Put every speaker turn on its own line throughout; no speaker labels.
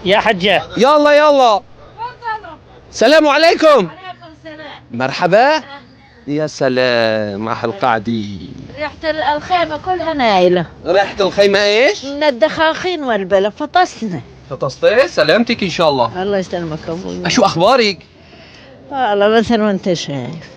يا حجة
يلا يلا. السلام عليكم.
عليكم السلام.
مرحبا. يا سلام على القعدة.
ريحة الخيمة كلها نايلة
ريحة الخيمة ايش؟
من الدخاخين والبلا، فطسنا.
فطستي؟ سلامتك ان شاء الله.
الله يسلمك ابوي.
شو اخبارك؟
والله مثل ما انت شايف.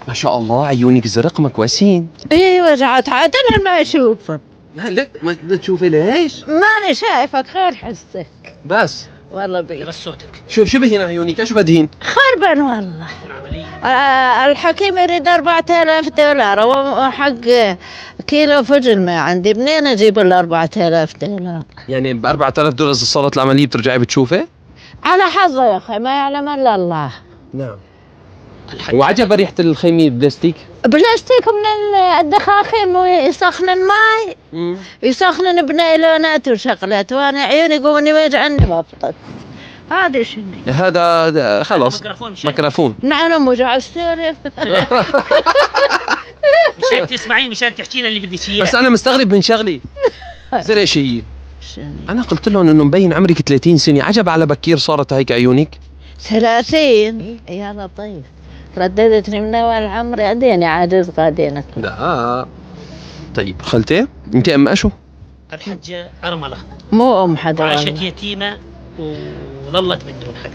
ما شاء الله عيونك زرق مكوسين.
ايوه رجعت عاد انا ما اشوفك.
لا ما تشوفي ليش؟
ماني شايفك غير حسك.
بس
والله بي
بس صوتك.
شو بدهن عيونك؟ شو بدهن؟
خربان والله. الحكيم يريد 4000 دولار وحق كيلو فجل ما عندي، منين اجيب ال 4000 دولار؟
يعني ب 4000 دولار اذا صارت العملية بترجعي بتشوفي؟
على حظه يا اخي، ما يعلم الا الله.
نعم. وعجب ريحة الخيمة بلاستيك؟
بلاستيك من الدخاخين، يسخن الماي، يسخن بنايلونات وشغلات، وانا عيوني يقومني ويجعني بفطس. هذا شنو؟
هذا خلص ميكروفون.
نعم وجع السيرف.
مشان تسمعين، مشان تحكي لنا اللي بدك اياه.
بس انا مستغرب من شغلي. زي ايش هي؟ انا قلت لهم انه مبين عمرك 30 سنة، عجب على بكير صارت هيك عيونك.
30 يا لطيف، رددتني من اول عمري، اديني عاجز قادينك.
لا طيب خالتي انت ام اشو؟
الحجة أرملة،
مو ام حدا
وعاشت
والله.
يتيمة وظلت من دون حدا،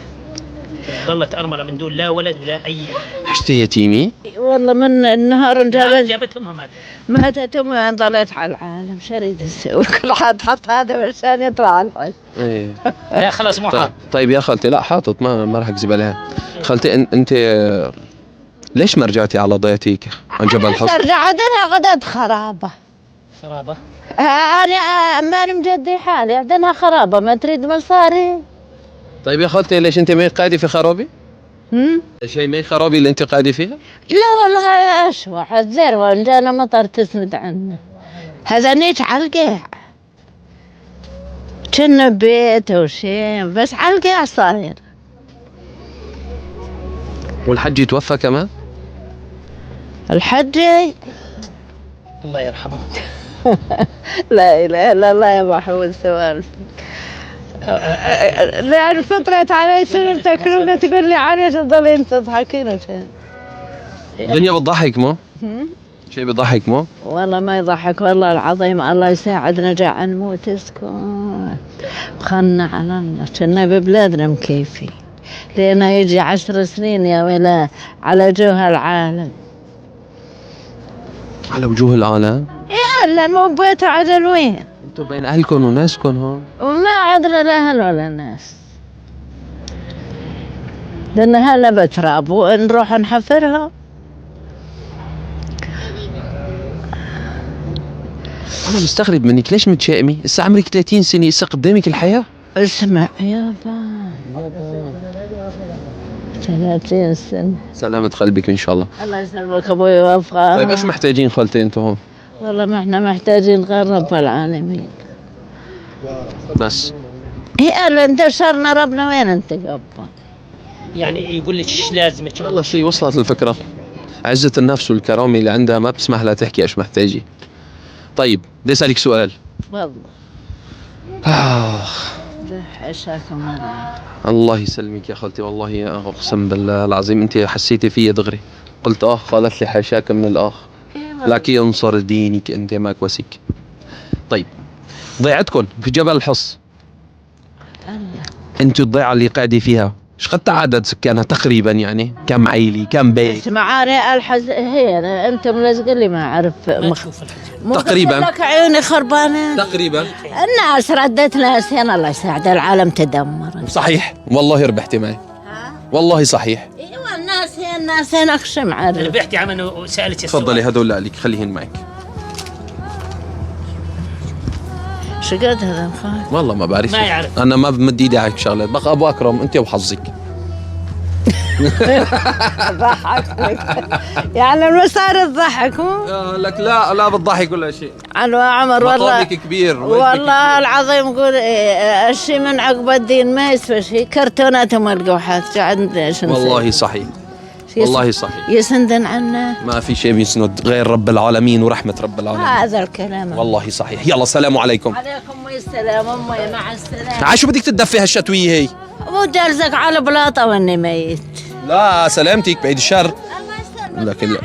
ظلت أرملة من دون لا ولد ولا أي.
عشتي يتيمي؟
والله من النهار
جابت أمها
ماتت امي وأنا ضليت على العالم، شو اريد اسوي؟ كل حد حط هذا عشان يطلع على الحج.
ايه
لا خلاص مو حاط.
طيب يا خالتي، لا حاطط، ما راح اكذب عليها. خالتي انت ليش ما رجعتي على ضيعتك عن جبل حصن؟
رجعت انا غدت خرابه.
خرابة؟
انا ماني مجدي حالي، عندنا خرابه ما تريد مصاري.
طيب يا خالتي ليش انت ما قاعده في خرابي؟ شيء ما خرابي اللي انت قاعده فيها؟
لا والله اشوح الزر وجانا مطر تسند عنه، هذا نيت على القيع، كنا بيت وشي بس على القيع صاير.
والحج يتوفى كمان؟
الحجي
الله يرحمه.
لا اله الا الله يا محمود سوالف. يعني فطرت علي سنة تكرمنا تقول لي عريش تضلين تضحكين وشي.
الدنيا بتضحك مو؟ شيء بيضحك مو؟
والله ما يضحك والله العظيم، الله يساعدنا جاع نموت اسكت. وخلنا على الله، كنا ببلادنا مكيفين، لأنه يجي 10 سنين يا ولا على وجوه العالم.
على وجوه العالم؟
يلا مو بيته عدل وين؟
انتوا بين اهلكم وناسكم هون؟
وما عدنا لا أهل ولا ناس، لأن هلا بتراب ونروح نحفرها.
انا مستغرب منك، ليش متشائمي؟ هسه عمرك 30 سنة، هسه قدامك الحياة.
اسمع يابا، 30 سنة.
سلامة قلبك ان شاء الله.
الله يسلمك ابوي ويوفقك.
طيب ايش محتاجين خالتي انتوا هون؟
والله ما احنا محتاجين غير رب العالمين.
بس
هي قال انت شرنا ربنا، وين انت قبا؟
يعني يقول لك ايش لازم
والله شيء وصلت الفكرة. عزة النفس والكرامة اللي عندها ما بتسمح لها تحكي ايش محتاجة. طيب بدي اسالك سؤال.
والله
آخ.
حشاكم
الله يسلمك يا خالتي، والله يا اقسم بالله العظيم انت حسيتي فيا دغري. قلت قالت لي حاشاك من الاخ، لكن ينصر دينك انت ما كوسك. طيب ضيعتكم في جبل الحص، انتوا الضيعه اللي قاعده فيها ايش قد عدد سكانها تقريبا؟ يعني كم عيلة كم بيت؟
معاني هي انتم ملزق لي ما اعرف
تقريبا
لك عيوني خربانه
تقريبا.
الناس ردت ناسين، الله يساعد العالم تدمر.
صحيح والله ربحتي معي، والله صحيح.
ايوه الناس اخشم عارف.
ربحتي عم انه سالتي.
تفضلي هذول لك خليهن معك.
شو قد هذا مخال؟
والله ما بعرف،
ما يعرف.
انا ما بمد ايدي على شغلات، بقى ابو اكرم انت وحظك.
ضحك يعني المسار تضحك مو؟
لك لا بتضحك ولا شيء.
على عمر والله
مقامك كبير
والله العظيم. قول الشيء من عقب الدين ما يسوى شيء، كرتونات ومرقوحات عندنا شنو
والله صحيح. والله صحيح.
يسندن عنا.
ما في شيء بيسند غير رب العالمين ورحمة رب العالمين.
هذا الكلام.
والله صحيح. يلا السلام عليكم.
عليكم السلام. أمي مع السلامة.
عاشو بدك تدفي هالشتوية هي؟
بدي ألزق على بلاطة وإني ميت.
لا سلامتك بعيد الشر. لكن لا.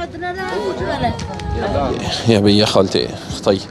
يا بي يا خالتي. طيب